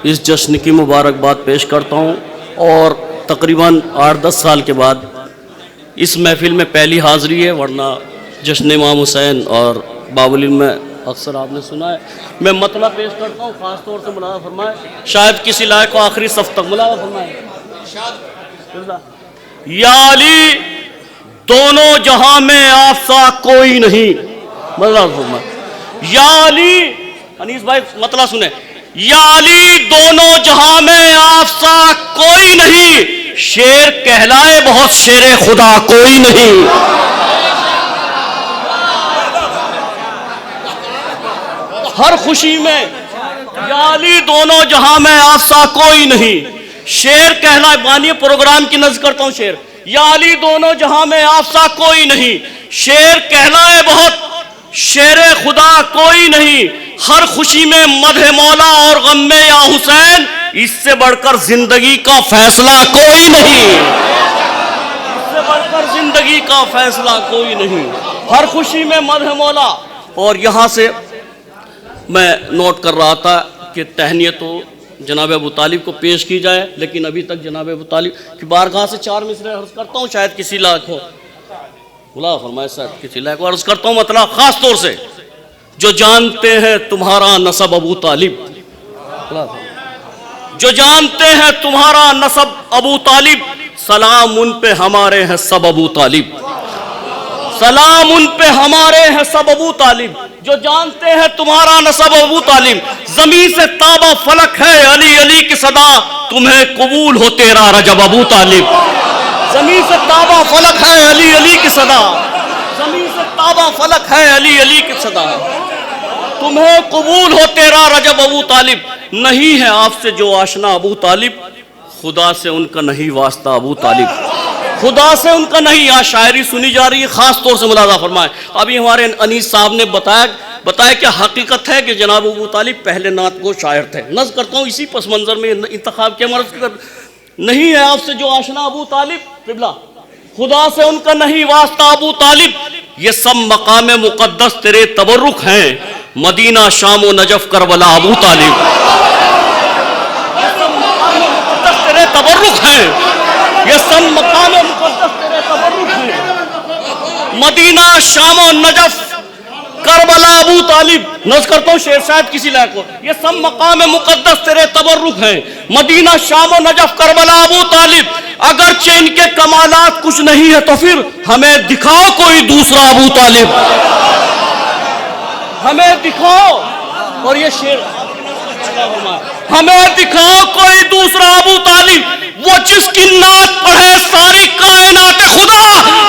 اس جشن کی مبارکباد پیش کرتا ہوں، اور تقریباً 8-10 سال کے بعد اس محفل میں پہلی حاضری ہے، ورنہ جشن امام حسین اور باب العلم میں اکثر آپ نے سنا ہے۔ میں مطلب پیش کرتا ہوں، خاص طور سے ملاحظہ فرمائے، شاید کسی لائق کو آخری صف تک ملاحظہ فرمائے۔ یا علی دونوں جہاں میں آپ سا کوئی نہیں، ملاحظہ فرمائے۔ یا علی، انیس بھائی مطلب سنیں، یا علی دونوں جہاں میں آپ سا کوئی نہیں، شیر کہلائے بہت شیر خدا کوئی نہیں۔ ہر خوشی میں یا علی دونوں جہاں میں آپ سا کوئی نہیں، شیر کہلائے، بانی پروگرام کی نظر کرتا ہوں شیر، یا علی دونوں جہاں میں آپ سا کوئی نہیں، شیر کہلائے بہت شیر خدا کوئی نہیں، ہر خوشی میں مدح مولا اور غم میں یا حسین، اس سے بڑھ کر زندگی کا فیصلہ کوئی نہیں، اس سے بڑھ کر زندگی کا فیصلہ کوئی نہیں، ہر خوشی میں مدح مولا۔ اور یہاں سے میں نوٹ کر رہا تھا کہ تہنیت تو جناب ابو طالب کو پیش کی جائے، لیکن ابھی تک جناب ابو طالب کی بارگاہ سے 4 مصرعے عرض کرتا ہوں، شاید کسی لائق ہو، بلا فرمائے صاحب کسی لائق کو عرض کرتا ہوں، مطلب خاص طور سے جو جانتے ہیں تمہارا نسب ابو طالب، جو جانتے ہیں تمہارا نسب ابو طالب، سلام ان پہ ہمارے ہیں سب ابو طالب، سلام ان پہ ہمارے ہیں سب ابو طالب، جو جانتے ہیں تمہارا نسب ابو طالب، زمین سے تابہ فلک ہے علی علی کی صدا، تمہیں قبول ہو تیرا رجب ابو طالب، زمین سے تابہ فلک ہے علی علی کی صدا، زمین سے تابہ فلک ہے علی علی کی صدا، تمہیں قبول ہو تیرا رجب ابو طالب، نہیں ہے آپ سے جو آشنا ابو طالب، خدا سے ان کا نہیں واسطہ ابو طالب، خدا سے ان کا نہیں۔ یہاں شاعری سنی جا رہی ہے، خاص طور سے ملاحظہ فرمائے، ابھی ہمارے انیس صاحب نے بتایا کہ حقیقت ہے کہ جناب ابو طالب پہلے نعت گو شاعر تھے۔ نظر کرتا ہوں اسی پس منظر میں انتخاب کیا مرض کر، نہیں ہے آپ سے جو آشنا ابو طالب، قبلہ خدا سے ان کا نہیں واسطہ ابو طالب، یہ سب مقام مقدس تیرے تبرک ہیں، مدینہ شام و نجف کربلا ابو طالب، یہ سب مقام مقدس تیرے تبرک ہیں، یہ سب مقام مقدس تیرے تبرک ہیں، مدینہ شام و نجف کربلا ابو طالب، نظر کرتا ہوں شیر شاید کسی لائق کو، یہ سب مقام مقدس تیرے تبرک ہیں، مدینہ شام و نجف کربلا ابو طالب، اگرچہ ان کے کمالات کچھ نہیں ہے تو پھر ہمیں دکھاؤ کوئی دوسرا ابو طالب، ہمیں دکھاؤ، اور یہ شیر ہمیں دکھاؤ کوئی دوسرا ابو طالب، وہ جس کی نعت پڑھے ساری کائنات خدا،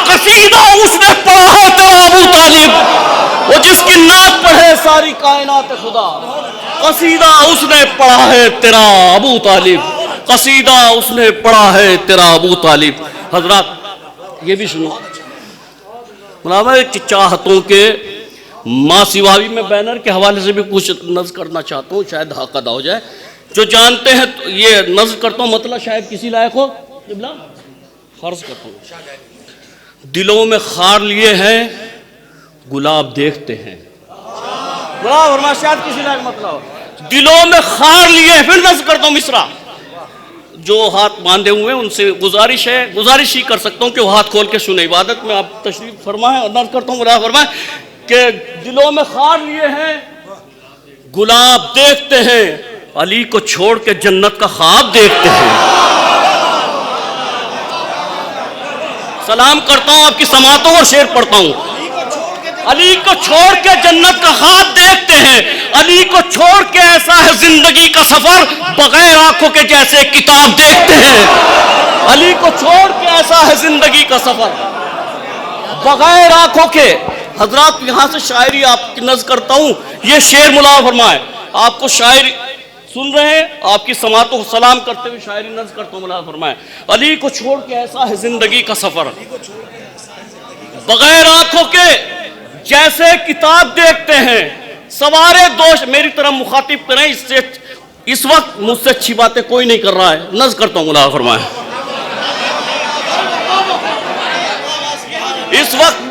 قصیدہ اس نے پڑھا ہے تیرا ابو طالب، وہ جس کی نعت پڑھے ساری کائنات خدا، قصیدہ اس نے پڑھا ہے تیرا ابو طالب، قصیدہ اس نے پڑھا ہے تیرا ابو طالب۔ حضرات یہ بھی سنو، چاہتوں کے ماں سواوی میں بینر کے حوالے سے بھی کچھ نظر کرنا چاہتا ہوں، شاید حق ادا ہو جائے، جو جانتے ہیں یہ نظر کرتا ہوں، مطلب شاید کسی لائق ہو، فرض کرتا ہوں، دلوں میں خار لیے ہیں گلاب دیکھتے ہیں، شاید کسی لائق مطلب ہو، دلوں میں خار لیے ہیں، پھر نظر کرتا ہوں مصرع، جو ہاتھ باندھے ہوئے ان سے گزارش ہی کر سکتا ہوں کہ وہ ہاتھ کھول کے سنیں، عبادت میں آپ تشریف فرمائیں، اور نظر کرتا ہوں ملاحظہ فرمائیں کہ دلوں میں خار لیے ہیں گلاب دیکھتے ہیں، علی کو چھوڑ کے جنت کا خواب دیکھتے ہیں، سلام کرتا ہوں آپ کی سماعتوں اور شعر پڑھتا ہوں، علی کو چھوڑ کے جنت کا خواب دیکھتے ہیں، علی کو چھوڑ کے ایسا ہے زندگی کا سفر، بغیر آنکھوں کے جیسے کتاب دیکھتے ہیں، علی کو چھوڑ کے ایسا ہے زندگی کا سفر، بغیر آنکھوں کے۔ حضرات یہاں سے شاعری آپ کی نظر کرتا ہوں، یہ شعر ملاحظہ فرمائے، آپ کو شاعری سن رہے ہیں، آپ کی سماعتوں کو سلام کرتے ہوئے شاعری نظر کرتا ہوں، ملاحظہ فرمائے، علی کو چھوڑ کے ایسا ہے زندگی کا سفر، بغیر آنکھوں کے جیسے کتاب دیکھتے ہیں، سوارے دوش، میری طرح مخاطب کریں، اس وقت مجھ سے اچھی باتیں کوئی نہیں کر رہا ہے، نظر کرتا ہوں، ملاحظہ فرمائے، اس وقت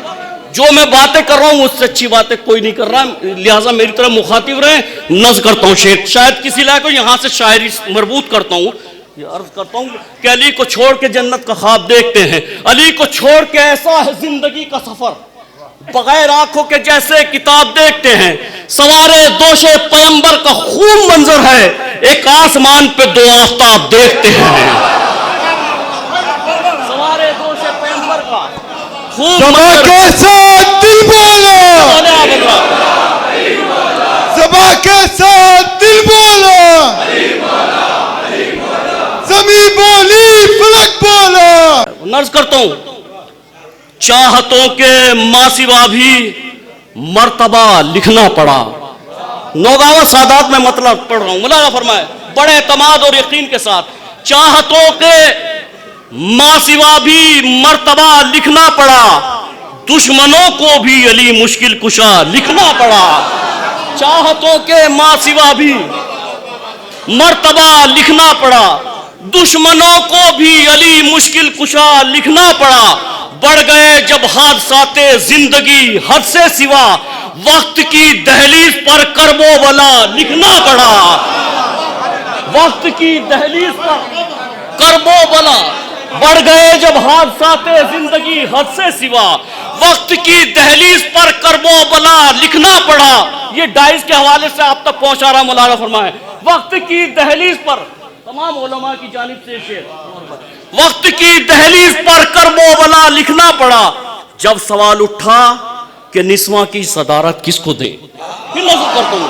جو میں باتیں کر رہا ہوں اس سے اچھی باتیں کوئی نہیں کر رہا، لہٰذا میری طرح مخاطب رہیں. نظر کرتا ہوں شعر، شاید کسی لائق کو یہاں سے شاعری مربوط کرتا ہوں. یہ عرض کرتا ہوں کہ علی کو چھوڑ کے جنت کا خواب دیکھتے ہیں، علی کو چھوڑ کے ایسا ہے زندگی کا سفر، بغیر آنکھوں کے جیسے کتاب دیکھتے ہیں. سوارے دوش پیمبر کا خوب منظر ہے، ایک آسمان پہ دو آفتاب دیکھتے ہیں. سوارے دوش پیمبر کا خوب منظر کے ساتھ دل بولا، زبا کے ساتھ دل بولا، زمین بولی فلک بولا. نرز کرتا ہوں چاہتوں کے ماں سوا بھی مرتبہ لکھنا پڑا. نوگاوا سادات میں مطلب پڑھ رہا ہوں، ملاحظہ فرمائے بڑے اعتماد اور یقین کے ساتھ. چاہتوں کے ماں سوا بھی مرتبہ لکھنا پڑا، دشمنوں کو بھی علی مشکل کشا لکھنا پڑا. چاہتوں کے ماں سوا بھی مرتبہ لکھنا پڑا، دشمنوں کو بھی علی مشکل کشا لکھنا پڑا. بڑھ گئے جب حادثات زندگی حد سے سوا، وقت کی دہلیز پر کرب و بلا لکھنا پڑا. وقت کی دہلیز پر کرب و بلا، بڑھ گئے جب حادثات زندگی حد سے سوا، وقت کی دہلیز پر کرب و بلا لکھنا پڑا. یہ ڈائز کے حوالے سے آپ تک پہنچا رہا مولانا فرمائے. وقت کی دہلیز پر تمام علماء کی جانب سے شعر، وقت کی دہلیز پر کرب و بلا لکھنا پڑا. جب سوال اٹھا کہ نسواں کی صدارت کس کو دیں. پھر نظر کرتا ہوں،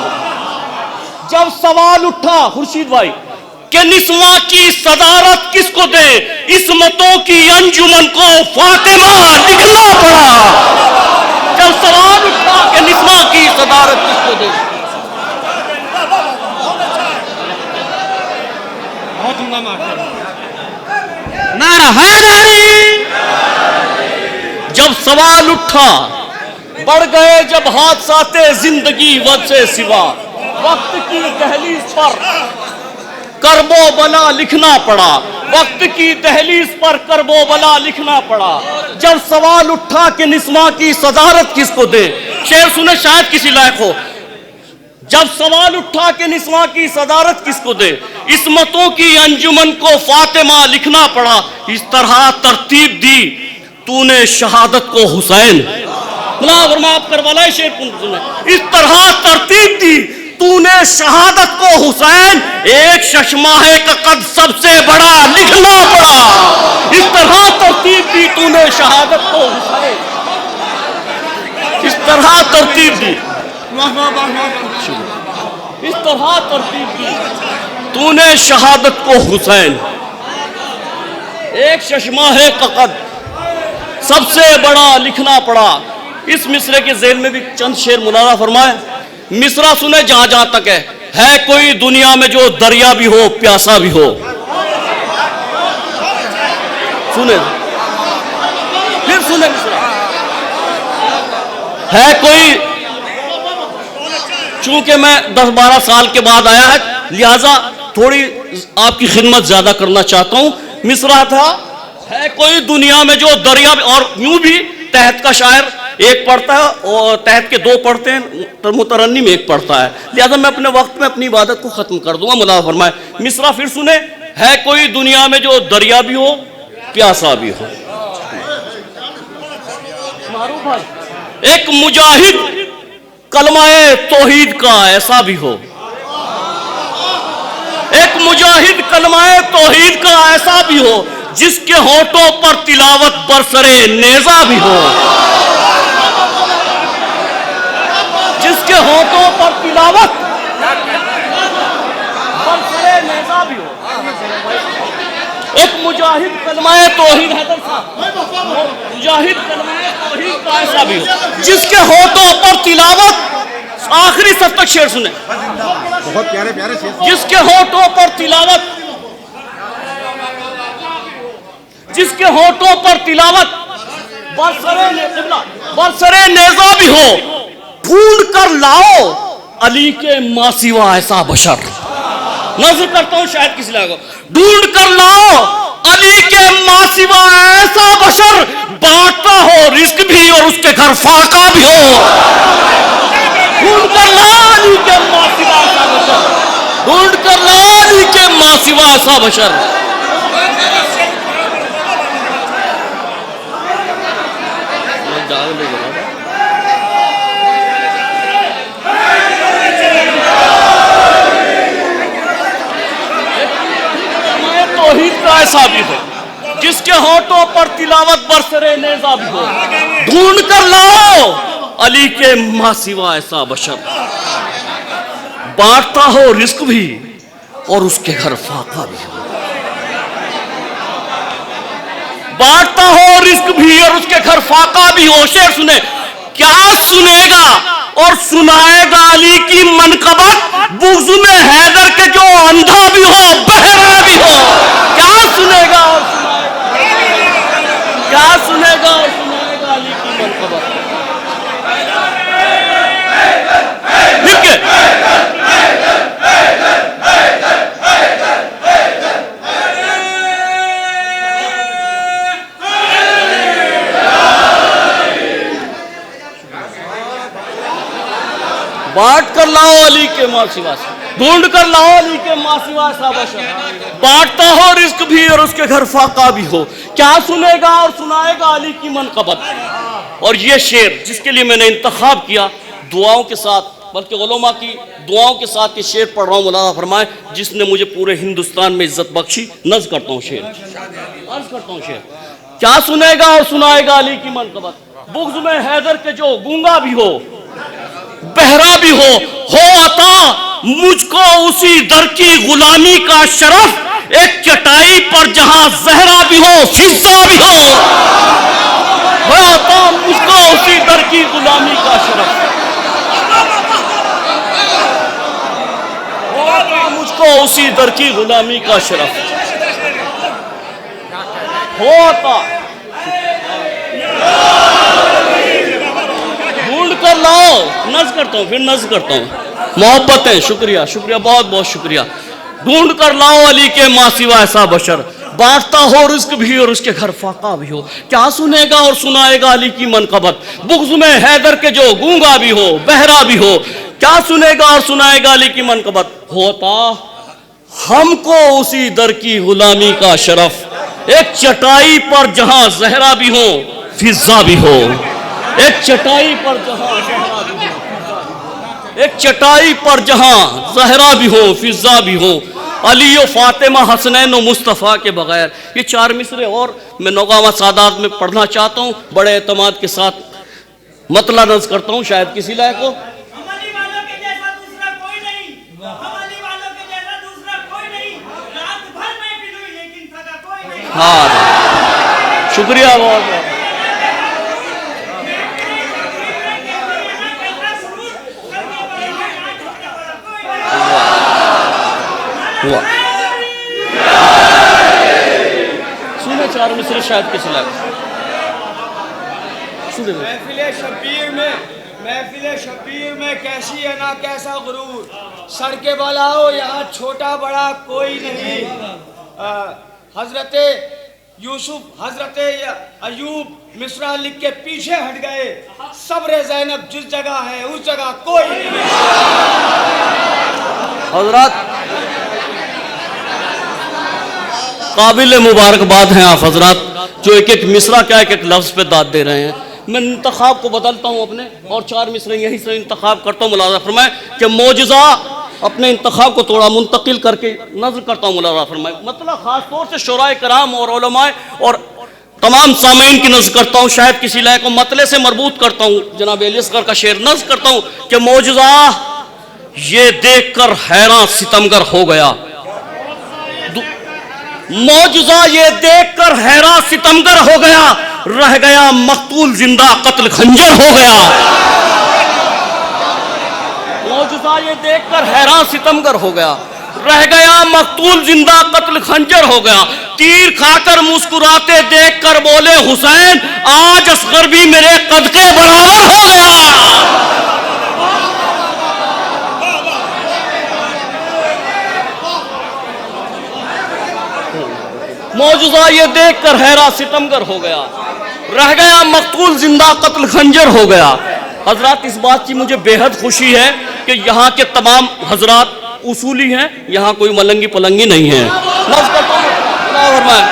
جب سوال اٹھا خورشید بھائی کہ نسواں کی صدارت کس کو دیں، عصمتوں کی انجمن کو فاطمہ لکھنا پڑا. جب سوال اٹھا کہ نسواں کی صدارت کس کو دیں. جب سوال اٹھا بڑھ گئے جب حادثات زندگی وجہ سے سوا، وقت کی دہلیز پر کرب و بلا لکھنا پڑا. وقت کی دہلیز پر کرب و بلا لکھنا پڑا. جب سوال اٹھا کہ نسواں کی صدارت کس کو دے. شعر سنے شاید کسی لائق ہو. جب سوال اٹھا کہ نسواں کی صدارت کس کو دے، عصمتوں کی انجمن کو فاطمہ لکھنا پڑا. اس طرح ترتیب دی تو نے شہادت کو حسین. آپ کربلا شعر سنیں. اس طرح ترتیب دی تو نے شہادت کو حسین، ایک ششماہ کا قد سب سے بڑا لکھنا پڑا. اس طرح ترتیب دی تو نے شہادت کو حسین، اس طرح ترتیب دی، اس طرح ترتیب دی تو نے شہادت کو حسین، ایک ششماہ کا قد سب سے بڑا لکھنا پڑا. اس مصرے کے ذیل میں بھی چند شعر ملاحظہ فرمائے. مصرع سنے جہاں جہاں تک ہے کوئی دنیا میں جو دریا بھی ہو پیاسا بھی ہو. سنے پھر سنے مصرع ہے کوئی، چونکہ میں 10-12 سال کے بعد آیا ہے لہٰذا تھوڑی آپ کی خدمت زیادہ کرنا چاہتا ہوں. مصرع تھا ہے کوئی دنیا میں جو دریا، اور یوں بھی تحت کا شاعر ایک پڑھتا ہے اور تحت کے دو پڑھتے ہیں، مترنم ایک پڑھتا ہے، لہذا میں اپنے وقت میں اپنی عبادت کو ختم کر دوں گا. ملاحظہ فرمائے مصرع پھر سنے ہے کوئی دنیا میں جو دریا بھی ہو پیاسا بھی ہو. ایک مجاہد کلمہ توحید کا ایسا بھی ہو، ایک مجاہد کلمہ توحید کا ایسا بھی ہو، جس کے ہونٹوں پر تلاوت برسرے نیزہ بھی ہو. جس کے ہونٹوں پر تلاوت برسرے نیزہ بھی ہو. ایک مجاہد کلمہ توحید، حیدر صاحب، مجاہد کلمہ توحید کا ایسا بھی ہو، جس کے ہونٹوں پر تلاوت، آخری سب تک شعر سنیں، بہت پیارے پیارے شعر، جس کے ہونٹوں پر تلاوت، جس کے ہونٹوں پر تلاوت برسرے نیزہ بھی ہو. ڈھونڈ کر لاؤ علی کے ماں سوا ایسا بشر. نظر کرتا ہوں شاید کسی لائق ہو. ڈھونڈ کر لاؤ علی کے ماں سوا ایسا بشر بانٹتا ہو رزق بھی اور اس کے گھر فاقہ بھی ہو. ڈھونڈ کر لا علی کے ماں سوا ایسا بشر, ڈھونڈ کر لا علی کے ماں سوا ایسا بشر. توحید کا ایسا بھی ہو جس کے ہونٹوں پر تلاوت برسرے نیزہ بھی ہو. ڈھونڈ کر لاؤ علی کے ماں سوا ایسا بشر بانٹتا ہو رزق بھی اور اس کے گھر فاقہ بھی ہو. بانٹتا ہو رزق بھی اور اس کے گھر فاقہ بھی ہو. شعر سنے, کیا سنے گا اور سنائے گا علی کی منقبت, بغض میں حیدر کے جو اندھا بھی ہو بہرا بھی ہو. کیا سنے گا اور سنائے گا, کیا سنے گا اور سنائے گا علی کی منقبت. ٹھیک ہے, بانٹ کر لاؤ علی کے ماں سوا سے, ڈھونڈ کر لاؤ علی کے ماں سوا ایسا بشر بانٹتا ہو رزق بھی اور اس کے گھر فاقہ بھی ہو. کیا سنے گا اور سنائے گا علی کی منقبت. اور یہ شعر جس کے لیے میں نے انتخاب کیا, دعاؤں کے ساتھ, بلکہ علماء کی دعاؤں کے ساتھ یہ شعر پڑھ رہا ہوں, مولانا فرمائے جس نے مجھے پورے ہندوستان میں عزت بخشی. نظم کرتا ہوں شعر, عرض کرتا ہوں شعر. کیا سنے گا اور سنائے گا علی کی منقبت, بغض میں حیدر کے جو گونگا بھی ہو بہرا بھی ہو عطا مجھ کو اسی در کی غلامی کا شرف, ایک چٹائی پر جہاں زہرا بھی ہو فضا بھی ہو عطا مجھ کو اسی در کی غلامی کا شرف, عطا مجھ کو اسی در کی غلامی کا شرف عطا. کر لاؤ, نظم کرتا ہوں, پھر نظم کرتا ہوں. محبتیں, شکریہ شکریہ, بہت بہت شکریہ. ڈھونڈ کر لاؤ علی کے ماں سوا ایسا بشر بانٹتا ہو رزق بھی اور اس کے گھر فاقہ بھی ہو. کیا سنے گا اور سنائے گا علی کی منقبت, بغض میں حیدر کے جو گونگا بھی ہو بہرا بھی ہو. کیا سنے گا اور سنائے گا علی کی منقبت, ہوتا ہم کو اسی در کی غلامی کا شرف, ایک چٹائی پر جہاں زہرا بھی ہو فضا بھی ہو. ایک چٹائی پر جہاں زہرا بھی ہو, ایک چٹائی پر جہاں زہرا بھی ہو فضا بھی ہو. علی و فاطمہ حسنین و مصطفیٰ کے بغیر. یہ 4 مصرے اور میں نوگاما سادات میں پڑھنا چاہتا ہوں, بڑے اعتماد کے ساتھ مطلع نظم کرتا ہوں, شاید کسی لائق ہو. ہاں شکریہ بہت بہت. سنے 4 مصرے شاید کسی لائق. محفل شبیر میں کیسی ہے نا کیسا غرور, سر کے بالا ہو یہاں چھوٹا بڑا کوئی نہیں. حضرت یوسف حضرت ایوب مصرع لکھ کے پیچھے ہٹ گئے, صبر زینب جس جگہ ہے اس جگہ کوئی نہیں. حضرات قابل مبارکباد ہیں آپ حضرات, جو ایک ایک مصرع کیا ایک ایک لفظ پہ داد دے رہے ہیں. میں انتخاب کو بدلتا ہوں اپنے, اور 4 مصرے یہیں سے انتخاب کرتا ہوں. ملاحظہ فرمائے کہ معجزہ اپنے انتخاب کو تھوڑا منتقل کر کے نظر کرتا ہوں. ملاحظہ فرمائے مطلب خاص طور سے شعراء کرام اور علماء اور تمام سامعین کی نظر کرتا ہوں, شاید کسی لائق کو مطلع سے مربوط کرتا ہوں. جناب علی اصغر کا شعر نظر کرتا ہوں کہ معجزہ یہ دیکھ کر حیران ستمگر ہو گیا, معجزہ یہ دیکھ کر حیران ستمگر ہو گیا, رہ گیا مقتول زندہ قتل خنجر ہو گیا. معجزہ یہ دیکھ کر حیران ستمگر ہو گیا, رہ گیا مقتول زندہ قتل خنجر ہو گیا. تیر کھا کر مسکراتے دیکھ کر بولے حسین, آج اصغر بھی میرے قد کے برابر ہو گیا. معجزہ یہ دیکھ کر حیرا ستمگر ہو گیا، رہ گیا مقتول زندہ قتل خنجر ہو گیا۔ حضرات اس بات کی مجھے بے حد خوشی ہے کہ یہاں کے تمام حضرات اصولی ہیں، یہاں کوئی ملنگی پلنگی نہیں ہے۔ نظر کرتا ہوں اللہ فرمائے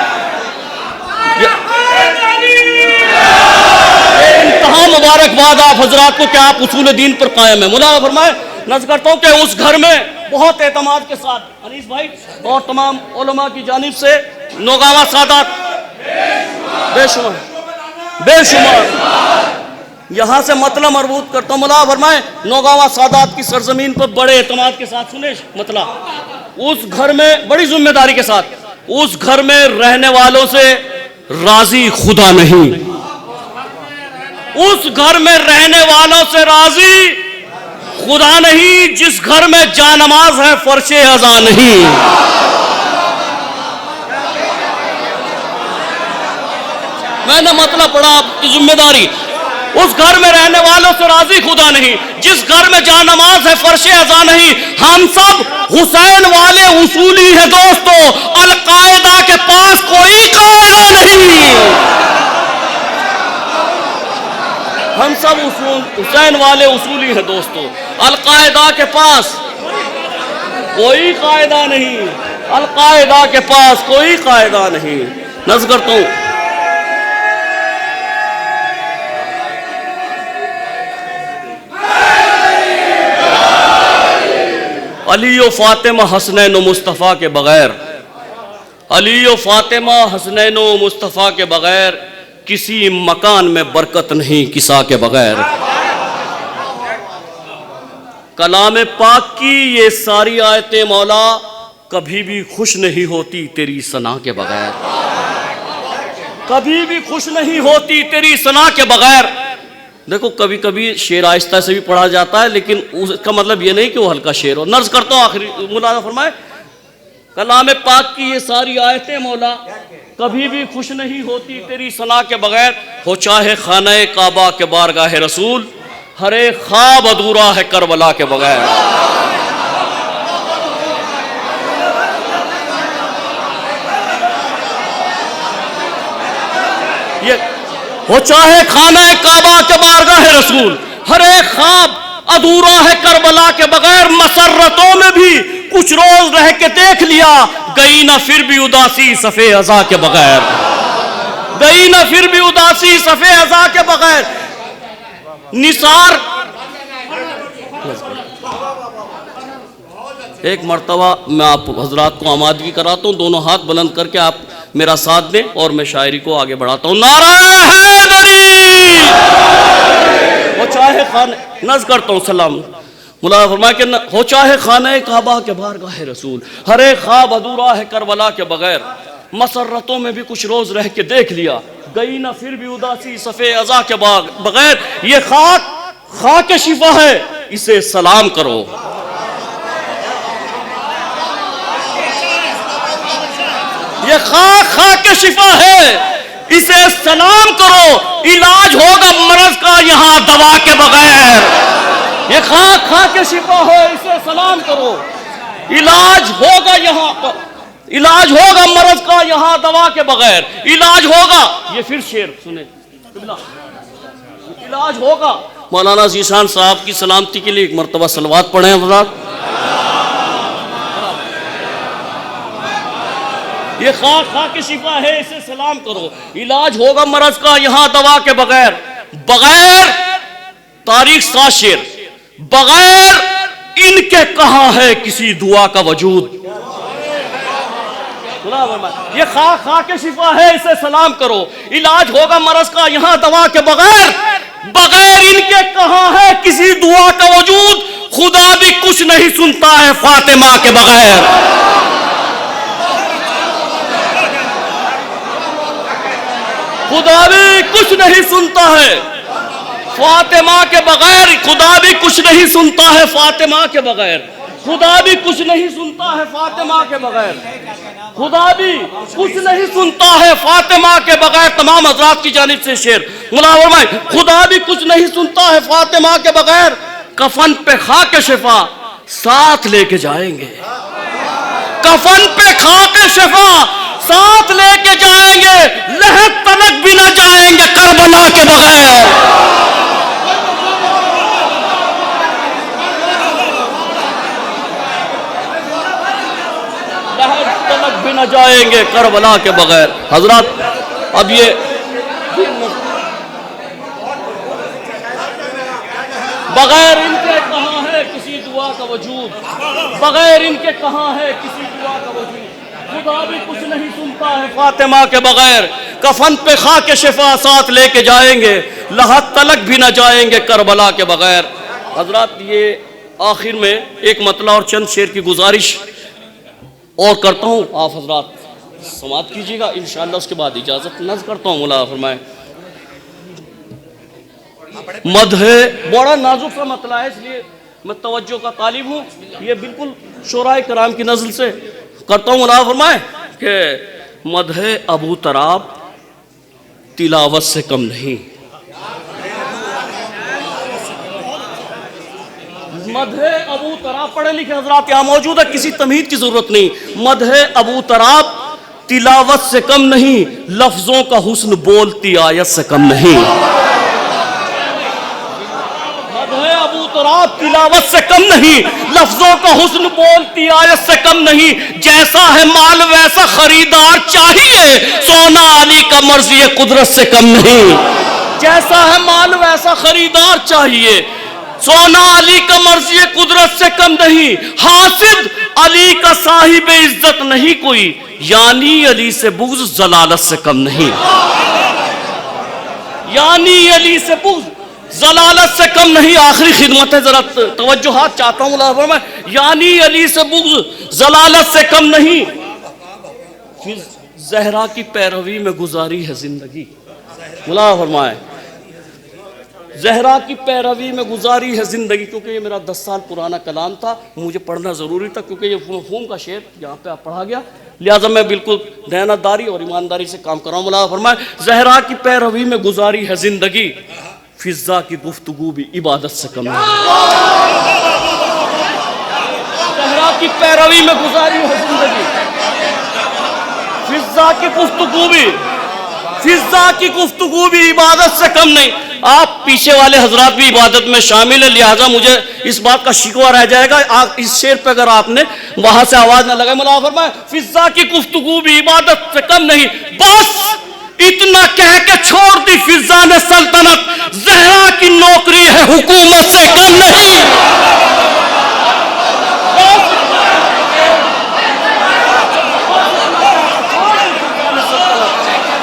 انتہا مبارکباد آپ حضرات کو کہ آپ اصول دین پر قائم ہیں۔ مولانا فرمائے نظر کرتا ہوں کہ اس گھر میں بہت اعتماد کے ساتھ انیس بھائی اور تمام علماء کی جانب سے نوگاواں سادات بے شمار یہاں سے مطلع مربوط کرتا ہوں۔ مولانا فرمائے نوگاواں سادات کی سرزمین پر بڑے اعتماد کے ساتھ سنے مطلع، اس گھر میں بڑی ذمہ داری کے ساتھ، اس گھر میں رہنے والوں سے راضی خدا نہیں، اس گھر میں رہنے والوں سے راضی خدا نہیں، جس گھر میں جانماز ہے فرش اذان نہیں۔ میں نے مطلب پڑھا آپ کی ذمہ داری، اس گھر میں رہنے والوں سے راضی خدا نہیں، جس گھر میں جانماز ہے فرش اذان نہیں۔ ہم سب حسین والے اصولی ہیں دوستو، القاعدہ کے پاس کوئی قاعدہ نہیں۔ ہم سب حسین والے اصولی ہیں دوستو، القاعدہ کے پاس کوئی قاعدہ نہیں، القاعدہ کے پاس کوئی قاعدہ نہیں۔ نظر کرتا ہوں علی و فاطمہ حسنین و مصطفیٰ کے بغیر، علی و فاطمہ حسنین و مصطفیٰ کے بغیر کسی مکان میں برکت نہیں کسا کے بغیر۔ کلام پاک کی یہ ساری آیتیں مولا کبھی بھی خوش نہیں ہوتی تیری ثنا کے بغیر، کبھی بھی خوش نہیں ہوتی تیری ثنا کے بغیر۔ دیکھو کبھی کبھی شعر آہستہ سے بھی پڑھا جاتا ہے، لیکن اس کا مطلب یہ نہیں کہ وہ ہلکا شعر ہو۔ نرض کرتا ہوں آخری مولانا فرمائے کلام پاک کی یہ ساری آیتیں مولا کبھی بھی خوش نہیں ہوتی تیری ثنا کے بغیر، ہو چاہے خانہ کعبہ کے بارگاہ رسول، ہر ایک خواب ادھورا ہے کربلا کے بغیر۔ یہ ہو چاہے خانہ کعبہ کے بارگاہ رسول، ہر ایک خواب ادھورا ہے کربلا کے بغیر۔ مسرتوں میں بھی کچھ روز رہ کے دیکھ لیا، گئی نہ پھر بھی اداسی صفے ازا کے بغیر، گئی نہ پھر بھی اداسی صفے ازا کے بغیر۔ نثار ایک مرتبہ میں آپ حضرات کو آمادگی کراتا ہوں، دونوں ہاتھ بلند کر کے آپ میرا ساتھ دیں اور میں شاعری کو آگے بڑھاتا ہوں۔ نعرہ حیدری وہ چاہے خانہ نظر کرتا ہوں سلام مولانا فرمایا کہ ہو چاہے خانہ کعبہ کے بارگاہ رسول، ہر ایک خواب ادھورا ہے کربلا کے بغیر۔ مسرتوں میں بھی کچھ روز رہ کے دیکھ لیا، گئی نہ پھر بھی اداسی صفے ازا کے بغیر۔ یہ خاک شفا ہے اسے سلام کرو، یہ خاک شفا ہے اسے سلام کرو، علاج ہوگا مرض کا یہاں دوا کے بغیر۔ یہ خاک شفا ہے اسے سلام کرو، علاج ہوگا یہاں پر، علاج ہوگا مرض کا یہاں دوا کے بغیر، علاج ہوگا۔ یہ پھر شعر سنیں، علاج ہوگا۔ مولانا ذیشان صاحب کی سلامتی کے لیے ایک مرتبہ صلوات پڑھیں حضرات۔ یہ خاک شفا ہے اسے سلام کرو، علاج ہوگا مرض کا یہاں دوا کے بغیر۔ بغیر تاریخ سا شعر، بغیر ان کے کہاں ہے کسی دعا کا وجود۔ یہ خاک شفا ہے اسے سلام کرو، علاج ہوگا مرض کا یہاں دوا کے بغیر۔ بغیر ان کے کہاں ہے کسی دعا کا وجود، خدا بھی کچھ نہیں سنتا ہے فاطمہ کے بغیر۔ خدا بھی کچھ نہیں سنتا ہے فاطمہ کے بغیر، خدا بھی کچھ نہیں سنتا ہے فاطمہ کے بغیر، خدا بھی کچھ نہیں سنتا ہے فاطمہ کے بغیر، خدا بھی کچھ نہیں سنتا ہے فاطمہ کے بغیر۔ تمام حضرات کی جانب سے شعر مولانا فرمائے خدا بھی کچھ نہیں سنتا ہے فاطمہ کے بغیر، کفن پہ خاک شفا ساتھ لے کے جائیں گے، کفن پہ خاک شفا ساتھ لے کے جائیں گے، لہد تلک بھی نہ جائیں گے کربلا کے بغیر۔ لہد تلک بھی نہ جائیں گے کربلا کے بغیر۔ حضرات اب یہ بغیر ان کے کہاں ہے کسی دعا کا وجود، بغیر ان کے کہاں ہے کسی دعا کا وجود، خدا بھی کچھ نہیں سنتا ہے فاطمہ کے بغیر، کفن پہ خاک شفا ساتھ لے کے جائیں گے، لحد تلک بھی نہ جائیں گے کربلا کے بغیر۔ حضرات یہ آخر میں ایک مطلع اور چند شعر کی گزارش اور کرتا ہوں، آپ حضرات سماعت کیجیے گا، انشاءاللہ اس کے بعد اجازت نذر کرتا ہوں۔ مولا فرمائے مدح بڑا نازک سا مطلع ہے، اس لیے میں توجہ کا طالب ہوں، یہ بالکل شعراء کرام کی نزل سے کرتا ہوں۔ مولا فرمائے کہ مدح ابو تراب تلاوت سے کم نہیں، مدح ابو تراب، پڑھے لکھے حضرات یہاں موجود ہے، کسی تمہید کی ضرورت نہیں، مدح ابو تراب تلاوت سے کم نہیں، لفظوں کا حسن بولتی آیت سے کم نہیں۔ ابو تراب تلاوت سے کم نہیں، لفظوں کا حسن بولتی آیت سے کم نہیں، جیسا ہے مال ویسا خریدار چاہیے، سونا علی کا مرضی قدرت سے کم نہیں۔ جیسا ہے مال ویسا خریدار چاہیے، سونا علی کا مرضی قدرت سے کم نہیں، حاسد علی کا صاحب عزت نہیں کوئی، یعنی علی سے بغض ضلالت سے کم نہیں، یعنی علی سے بغض ضلالت سے کم نہیں۔ آخری خدمت ہے، ذرا توجہات چاہتا ہوں مولا فرمائے، یعنی علی سے بغض ضلالت سے کم نہیں، پھر زہرا کی پیروی میں گزاری ہے زندگی۔ مولا فرمائے زہرا کی پیروی میں گزاری ہے زندگی، کیونکہ یہ میرا 10 سال پرانا کلام تھا، مجھے پڑھنا ضروری تھا، کیونکہ یہ مفہوم کا شعر یہاں پہ پڑھا گیا، لہٰذا میں بالکل دیانتداری اور ایمانداری سے کام کر رہا ہوں۔ مولا فرمائے زہرا کی پیروی میں گزاری ہے زندگی، فضا کی گفتگو بھی عبادت سے کم نہیں۔ زہرا کی پیروی میں گزاری ہے زندگی، فضا کی گفتگو بھی عبادت سے کم نہیں۔ آپ پیچھے والے حضرات بھی عبادت میں شامل ہیں، لہٰذا مجھے اس بات کا شکوہ رہ جائے گا اس شعر پہ اگر آپ نے وہاں سے آواز نہ لگائی۔ مولا فرمائے فضا کی گفتگو بھی عبادت سے کم نہیں، بس اتنا کہہ کے چھوڑ دی فضا نے سلطنت، زہرا کی نوکری ہے حکومت سے کم نہیں۔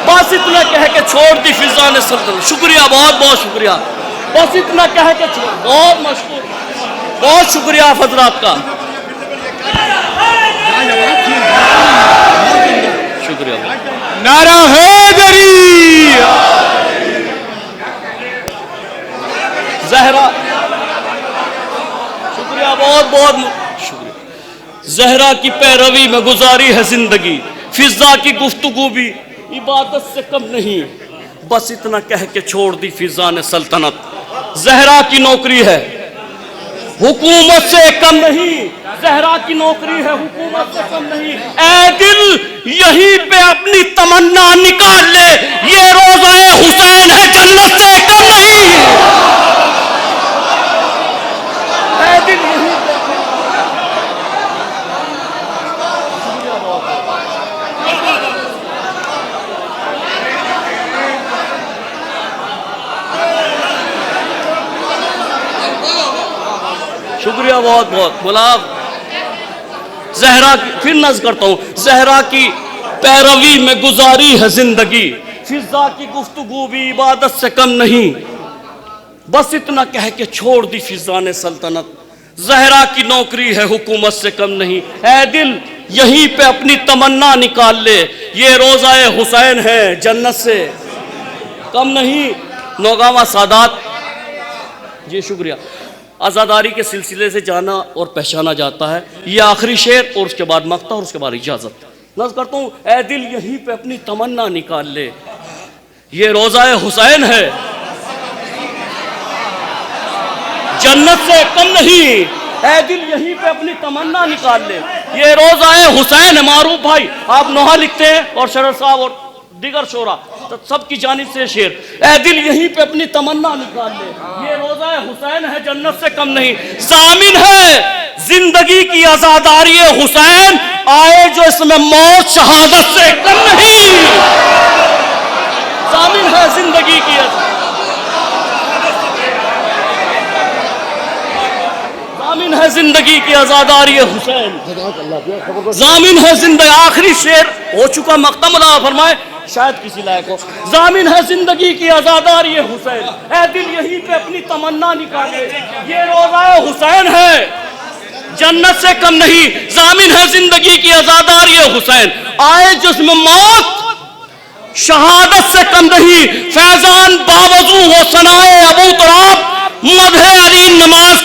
بس اتنا کہہ کے چھوڑ دی فضا نے سلطنت۔ شکریہ، بہت بہت شکریہ، بس اتنا کہہ کے چھوڑ، بہت مشکور، بہت شکریہ آپ حضرات کا، شکریہ۔ نعرہ حیدری، زہرا، شکریہ، بہت بہت شکریہ۔ زہرا کی پیروی میں گزاری ہے زندگی، فضا کی گفتگو بھی عبادت سے کم نہیں، بس اتنا کہہ کے چھوڑ دی فضا نے سلطنت، زہرا کی نوکری ہے حکومت سے کم نہیں، زہرا کی نوکری ہے حکومت سے کم نہیں۔ اے دل یہیں پہ اپنی تمنا نکال لے، یہ روزہ حسین ہے جنت سے کم نہیں۔ اے دل یہیں پہ شکریہ، بہت بہت گلاب۔ زہرا کی پھر نظر کرتا ہوں، زہرا کی پیروی میں گزاری ہے زندگی، فضا کی گفتگو بھی عبادت سے کم نہیں، بس اتنا کہہ کے چھوڑ دی فضا نے سلطنت، زہرا کی نوکری ہے حکومت سے کم نہیں۔ اے دل یہیں پہ اپنی تمنا نکال لے، یہ روزہ حسین ہے جنت سے کم نہیں۔ نوگاواں سادات، جی شکریہ۔ عزاداری کے سلسلے سے جانا اور پہچانا جاتا ہے، یہ آخری شعر اور اس کے بعد مقطع اور اس کے بعد اجازت نظر کرتا ہوں۔ اے دل یہیں پہ اپنی تمنا نکال لے، یہ روزہ حسین ہے جنت سے کم نہیں۔ اے دل یہیں پہ اپنی تمنا نکال لے، یہ روزہ حسین ہے معروف بھائی، آپ نوحہ لکھتے ہیں اور شرر صاحب اور دیگر شعرا سب کی جانب سے شعر، اے دل یہیں پہ اپنی تمنا نکال لے، یہ روزہ حسین ہے جنت سے کم نہیں، ضامن ہے زندگی کی عزاداری حسین، آئے جو اس میں موت شہادت سے کم نہیں، ضامن ہے زندگی کی ضامن ہے زندگی کی عزاداری حسین، ضامن ہے زندگی، آخری شعر ہو چکا مقطع مدعا فرمائے شاید کسی لائق ہو، ضامن ہے زندگی کی عزاداری حسین، اے دل یہیں پہ اپنی تمنا نکالے، یہ روزہ حسین ہے جنت سے کم نہیں، ضامن ہے زندگی کی عزاداری حسین، آئے جس میں موت شہادت سے کم نہیں، فیضان باوضو ہو ثنائے ابو تراب، مدح علی نماز